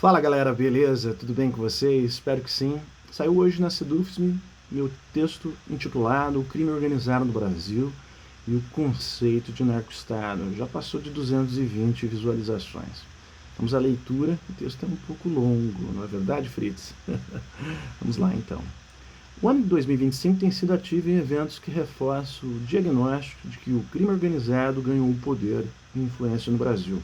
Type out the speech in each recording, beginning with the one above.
Fala galera, beleza? Tudo bem com vocês? Espero que sim. Saiu hoje na Sedufism meu texto intitulado O Crime Organizado no Brasil e o Conceito de Narco-Estado. Já passou de 220 visualizações. Vamos à leitura, o texto é um pouco longo, não é verdade, Fritz? Vamos lá então. O ano de 2025 tem sido ativo em eventos que reforçam o diagnóstico de que o crime organizado ganhou poder e influência no Brasil.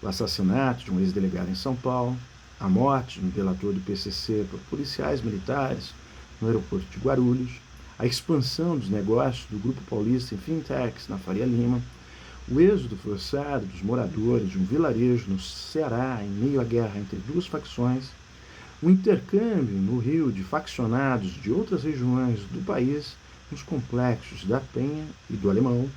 O assassinato de um ex-delegado em São Paulo, a morte de um delator do PCC por policiais militares no aeroporto de Guarulhos, a expansão dos negócios do Grupo Paulista em fintechs na Faria Lima, o êxodo forçado dos moradores de um vilarejo no Ceará em meio à guerra entre duas facções, o intercâmbio no Rio de faccionados de outras regiões do país nos complexos da Penha e do Alemão,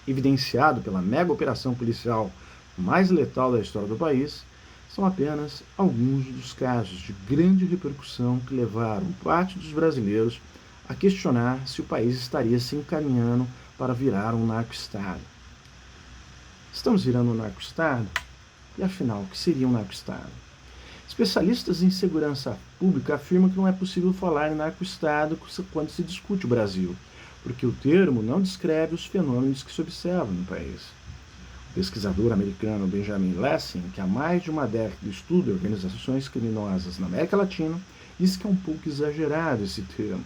evidenciado pela mega operação policial mais letal da história do país, são apenas alguns dos casos de grande repercussão que levaram parte dos brasileiros a questionar se o país estaria se encaminhando para virar um narco-estado. Estamos virando um narco-estado? E afinal, o que seria um narco-estado? Especialistas em segurança pública afirmam que não é possível falar em narco-estado quando se discute o Brasil, porque o termo não descreve os fenômenos que se observam no país. O pesquisador americano Benjamin Lessing, que há mais de uma década estuda organizações criminosas na América Latina, diz que é um pouco exagerado esse termo.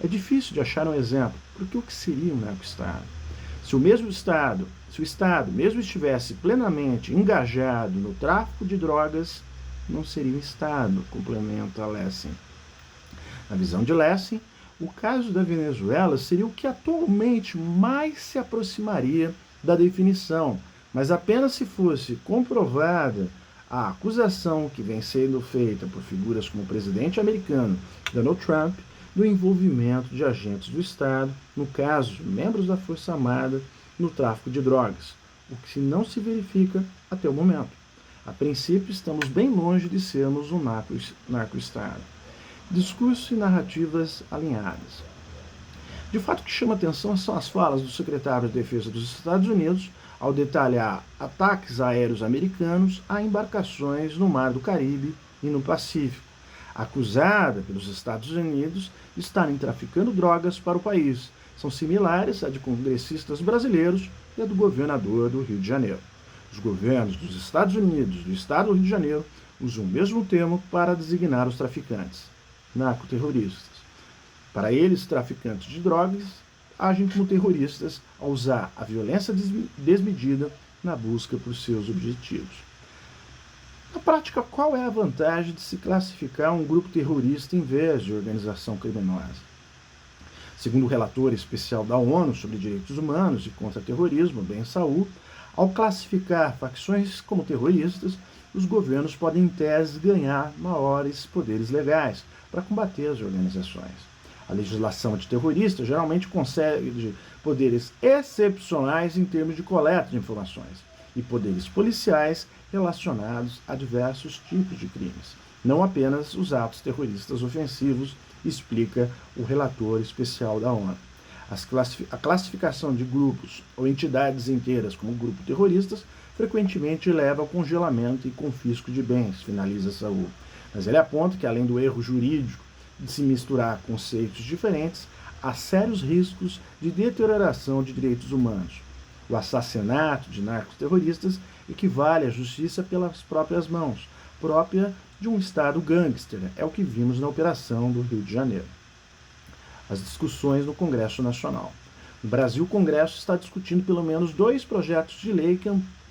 É difícil de achar um exemplo, porque o que seria um narco-estado? Se o Estado mesmo estivesse plenamente engajado no tráfico de drogas, não seria um Estado, complementa Lessing. Na visão de Lessing, o caso da Venezuela seria o que atualmente mais se aproximaria da definição, mas apenas se fosse comprovada a acusação que vem sendo feita por figuras como o presidente americano Donald Trump do envolvimento de agentes do Estado, no caso, membros da Força Armada, no tráfico de drogas, o que não se verifica até o momento. A princípio, estamos bem longe de sermos um narco-estado. Discurso e narrativas alinhadas. De fato, o que chama atenção são as falas do secretário de Defesa dos Estados Unidos ao detalhar ataques aéreos americanos a embarcações no Mar do Caribe e no Pacífico, acusada pelos Estados Unidos de estarem traficando drogas para o país. São similares à de congressistas brasileiros e a do governador do Rio de Janeiro. Os governos dos Estados Unidos e do Estado do Rio de Janeiro usam o mesmo termo para designar os traficantes, narcoterroristas. Para eles, traficantes de drogas agem como terroristas ao usar a violência desmedida na busca por seus objetivos. Na prática, qual é a vantagem de se classificar um grupo terrorista em vez de organização criminosa? Segundo o relator especial da ONU sobre direitos humanos e contra-terrorismo, Ben Saul, ao classificar facções como terroristas, os governos podem, em tese, ganhar maiores poderes legais para combater as organizações. A legislação antiterrorista geralmente concede poderes excepcionais em termos de coleta de informações e poderes policiais relacionados a diversos tipos de crimes, não apenas os atos terroristas ofensivos, explica o relator especial da ONU. A classificação de grupos ou entidades inteiras como grupos terroristas frequentemente leva ao congelamento e confisco de bens, finaliza Saul. Mas ele aponta que, além do erro jurídico de se misturar conceitos diferentes, há sérios riscos de deterioração de direitos humanos. O assassinato de narcoterroristas equivale à justiça pelas próprias mãos, própria de um Estado gangster, é o que vimos na Operação do Rio de Janeiro. As discussões no Congresso Nacional. No Brasil, o Congresso está discutindo pelo menos 2 projetos de lei que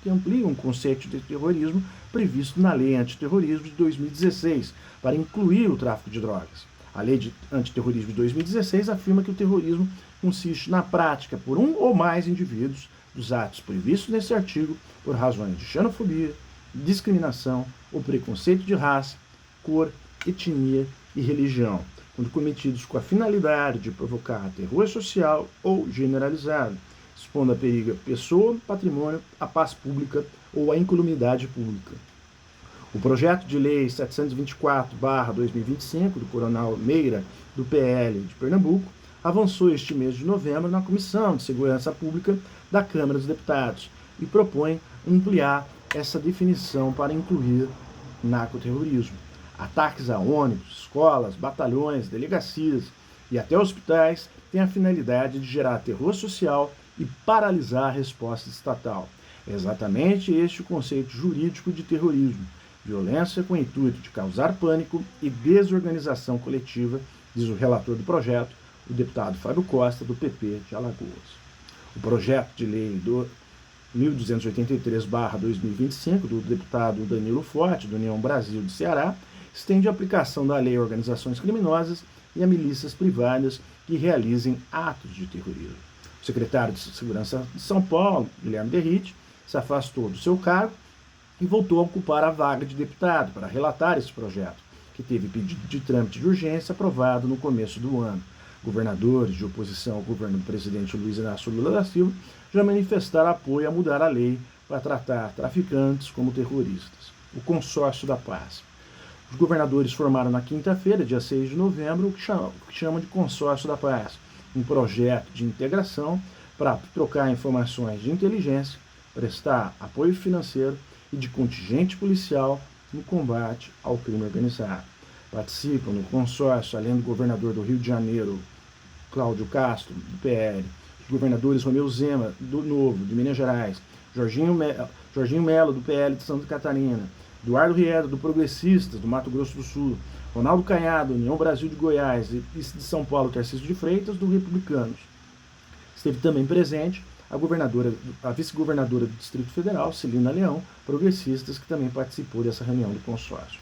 ampliam o conceito de terrorismo previsto na Lei Antiterrorismo de 2016, para incluir o tráfico de drogas. A Lei de Antiterrorismo de 2016 afirma que o terrorismo consiste na prática por um ou mais indivíduos dos atos previstos nesse artigo por razões de xenofobia, discriminação ou preconceito de raça, cor, etnia e religião, quando cometidos com a finalidade de provocar terror social ou generalizado, expondo a perigo a pessoa, patrimônio, a paz pública ou a incolumidade pública. O projeto de lei 724/2025, do Coronel Meira, do PL de Pernambuco, avançou este mês de novembro na Comissão de Segurança Pública da Câmara dos Deputados e propõe ampliar essa definição para incluir narcoterrorismo. Ataques a ônibus, escolas, batalhões, delegacias e até hospitais têm a finalidade de gerar terror social e paralisar a resposta estatal. É exatamente este o conceito jurídico de terrorismo: violência com o intuito de causar pânico e desorganização coletiva, diz o relator do projeto, o deputado Fábio Costa, do PP de Alagoas. O projeto de lei do 1283/2025, do deputado Danilo Forte, do União Brasil de Ceará, estende a aplicação da lei a organizações criminosas e a milícias privadas que realizem atos de terrorismo. O secretário de Segurança de São Paulo, Guilherme Derrite, se afastou do seu cargo e voltou a ocupar a vaga de deputado para relatar esse projeto, que teve pedido de trâmite de urgência aprovado no começo do ano. Governadores de oposição ao governo do presidente Luiz Inácio Lula da Silva já manifestaram apoio a mudar a lei para tratar traficantes como terroristas. O Consórcio da Paz. Os governadores formaram na quinta-feira, dia 6 de novembro, o que chamam de Consórcio da Paz, um projeto de integração para trocar informações de inteligência, prestar apoio financeiro e de contingente policial no combate ao crime organizado. Participam no consórcio, além do governador do Rio de Janeiro, Cláudio Castro, do PL, os governadores Romeu Zema, do Novo, de Minas Gerais, Jorginho Melo, do PL de Santa Catarina, Eduardo Riedo, do Progressistas, do Mato Grosso do Sul, Ronaldo Caiado, União Brasil de Goiás e de São Paulo, Tarcísio de Freitas, do Republicanos. Esteve também presente a vice-governadora do Distrito Federal, Celina Leão, Progressistas, que também participou dessa reunião do consórcio.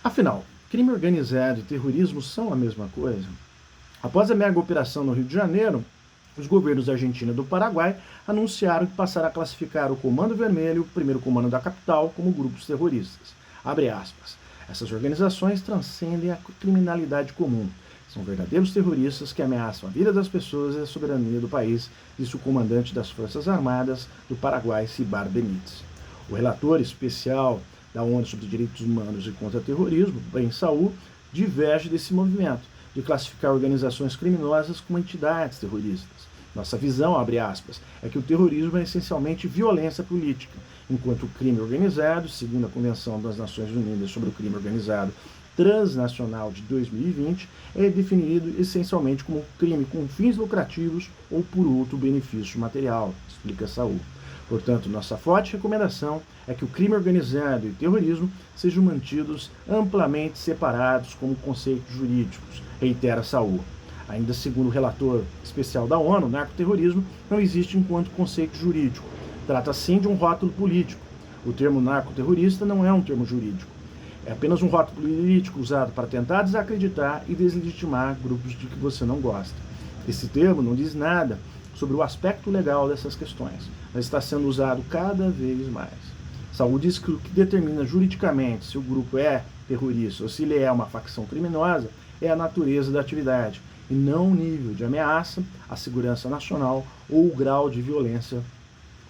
Afinal, crime organizado e terrorismo são a mesma coisa? Após a mega operação no Rio de Janeiro, os governos da Argentina e do Paraguai anunciaram que passaram a classificar o Comando Vermelho, o primeiro comando da capital, como grupos terroristas. Abre aspas. Essas organizações transcendem a criminalidade comum. São verdadeiros terroristas que ameaçam a vida das pessoas e a soberania do país, disse o comandante das Forças Armadas do Paraguai, Cibar Benítez. O relator especial da ONU sobre Direitos Humanos e contra o Terrorismo, Ben Saul, diverge desse movimento de classificar organizações criminosas como entidades terroristas. Nossa visão, abre aspas, é que o terrorismo é essencialmente violência política, enquanto o crime organizado, segundo a Convenção das Nações Unidas sobre o Crime Organizado Transnacional de 2020, é definido essencialmente como crime com fins lucrativos ou por outro benefício material, explica Saul. Portanto, nossa forte recomendação é que o crime organizado e o terrorismo sejam mantidos amplamente separados como conceitos jurídicos, reitera Saul. Ainda segundo o relator especial da ONU, o narcoterrorismo não existe enquanto conceito jurídico. Trata-se sim de um rótulo político. O termo narcoterrorista não é um termo jurídico. É apenas um rótulo político usado para tentar desacreditar e deslegitimar grupos de que você não gosta. Esse termo não diz nada sobre o aspecto legal dessas questões, mas está sendo usado cada vez mais. Saul diz que o que determina juridicamente se o grupo é terrorista ou se ele é uma facção criminosa é a natureza da atividade, e não o nível de ameaça à segurança nacional ou o grau de violência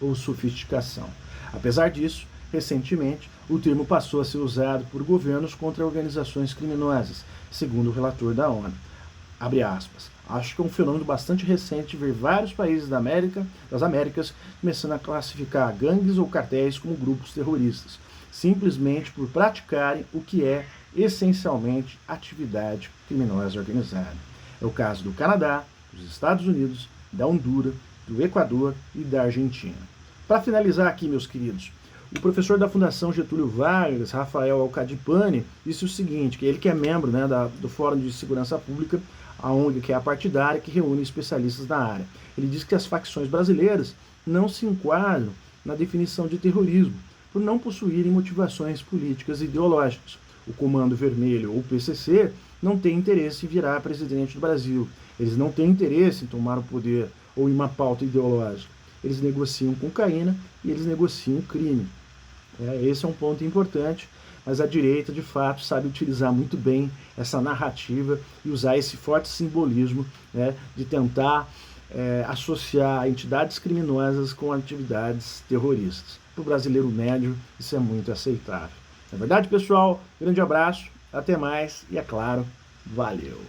ou sofisticação. Apesar disso, recentemente, o termo passou a ser usado por governos contra organizações criminosas, segundo o relator da ONU. Abre aspas. Acho que é um fenômeno bastante recente ver vários países das Américas começando a classificar gangues ou cartéis como grupos terroristas, simplesmente por praticarem o que é essencialmente atividade criminosa organizada. É o caso do Canadá, dos Estados Unidos, da Honduras, do Equador e da Argentina. Para finalizar aqui, meus queridos, o professor da Fundação Getúlio Vargas, Rafael Alcadipani, disse o seguinte, que ele que é membro do Fórum de Segurança Pública, a ONG que é a partidária, que reúne especialistas da área. Ele diz que as facções brasileiras não se enquadram na definição de terrorismo, por não possuírem motivações políticas e ideológicas. O Comando Vermelho, ou PCC, não tem interesse em virar presidente do Brasil. Eles não têm interesse em tomar o poder ou em uma pauta ideológica. Eles negociam cocaína e eles negociam crime. Esse é um ponto importante, mas a direita, de fato, sabe utilizar muito bem essa narrativa e usar esse forte simbolismo, de tentar associar entidades criminosas com atividades terroristas. Para o brasileiro médio, isso é muito aceitável. Na verdade, pessoal, grande abraço, até mais e, é claro, valeu!